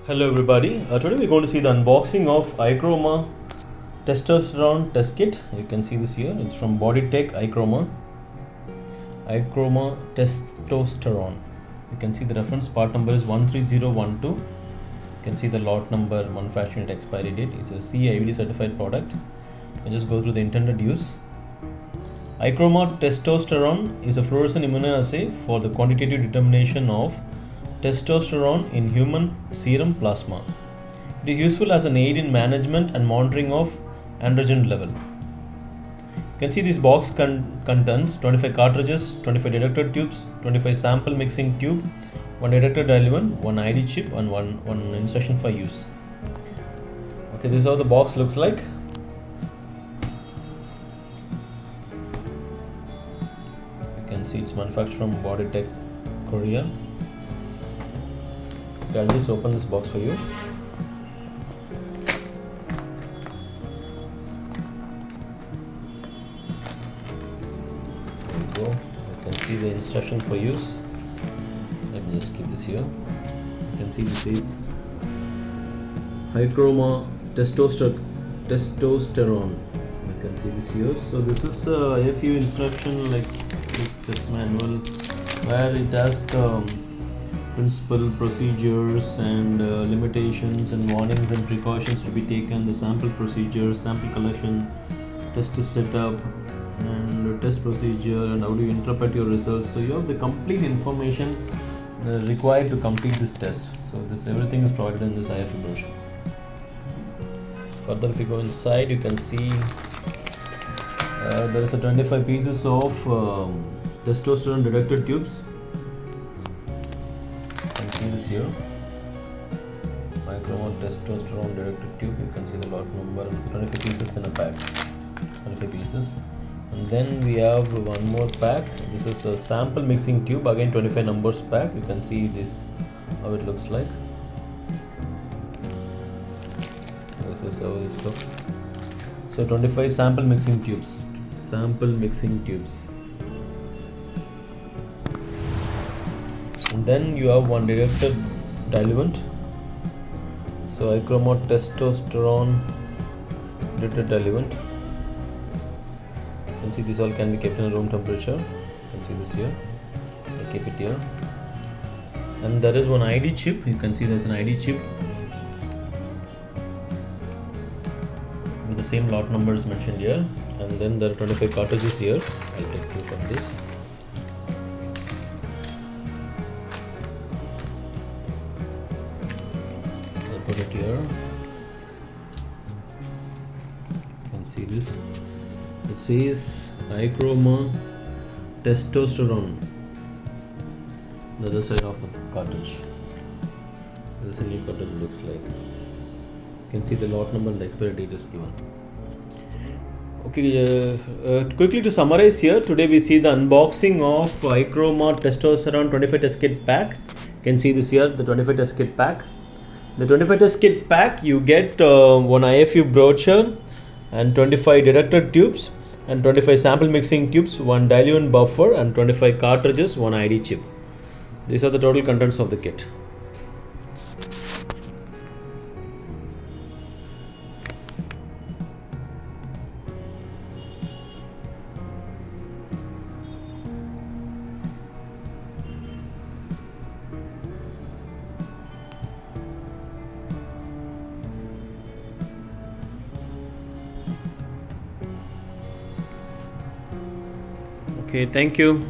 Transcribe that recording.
Hello everybody, today we're going to see the unboxing of ichroma Testosterone Test Kit. You can see this here, it's from Boditech ichroma Testosterone. You can see the reference part number is 13012. You can see the lot number, manufacturing date, expiry date. It's a CE certified product. And just go through the intended use. ichroma Testosterone is a fluorescent immunoassay for the quantitative determination of testosterone in human serum plasma. It is useful as an aid in management and monitoring of androgen level. You can see this box contains 25 cartridges, 25 detector tubes, 25 sample mixing tube, 1 detector diluent, 1 ID chip and one instruction for use. Okay, this is how the box looks like. You can see it's manufactured from Boditech, Korea. Okay, I'll just open this box for you. There you go. You can see the instruction for use. Let me just keep this here. You can see this is ichroma Testosterone. You can see this here. So this is a FIA instruction, like this test manual, where it has the principle, procedures and limitations and warnings and precautions to be taken, the sample procedures, sample collection, test setup and test procedure, and how do you interpret your results. So you have the complete information required to complete this test. So this everything is provided in this IFA brochure. Further, if you go inside, you can see there is a 25 pieces of testosterone detector tubes. See this here, ichroma Testosterone detector tube. You can see the lot number, and it's 25 pieces in a pack, 25 pieces. And then we have one more pack. This is a sample mixing tube, again 25 numbers pack. You can see this, how it looks like. This is how this looks. So 25 sample mixing tubes, and then you have one detector diluent. So ichroma Testosterone detector diluent. You can see this all can be kept in room temperature. You can see this here. I keep it here. And there is one ID chip. You can see there's an ID chip with the same lot numbers mentioned here. And then there are 25 cartridges here. I'll take a look at this. Put it here. You can see this. It says ichroma Testosterone. The other side of the cartridge. This is a new cartridge looks like. You can see the lot number and the expiry date is given. Okay, quickly to summarize here, today we see the unboxing of ichroma Testosterone 25 test kit pack. You can see this here, the 25 test kit pack. The 25 test kit pack, you get one IFU brochure and 25 detector tubes and 25 sample mixing tubes, one diluent buffer and 25 cartridges, one ID chip. These are the total contents of the kit. Okay, thank you.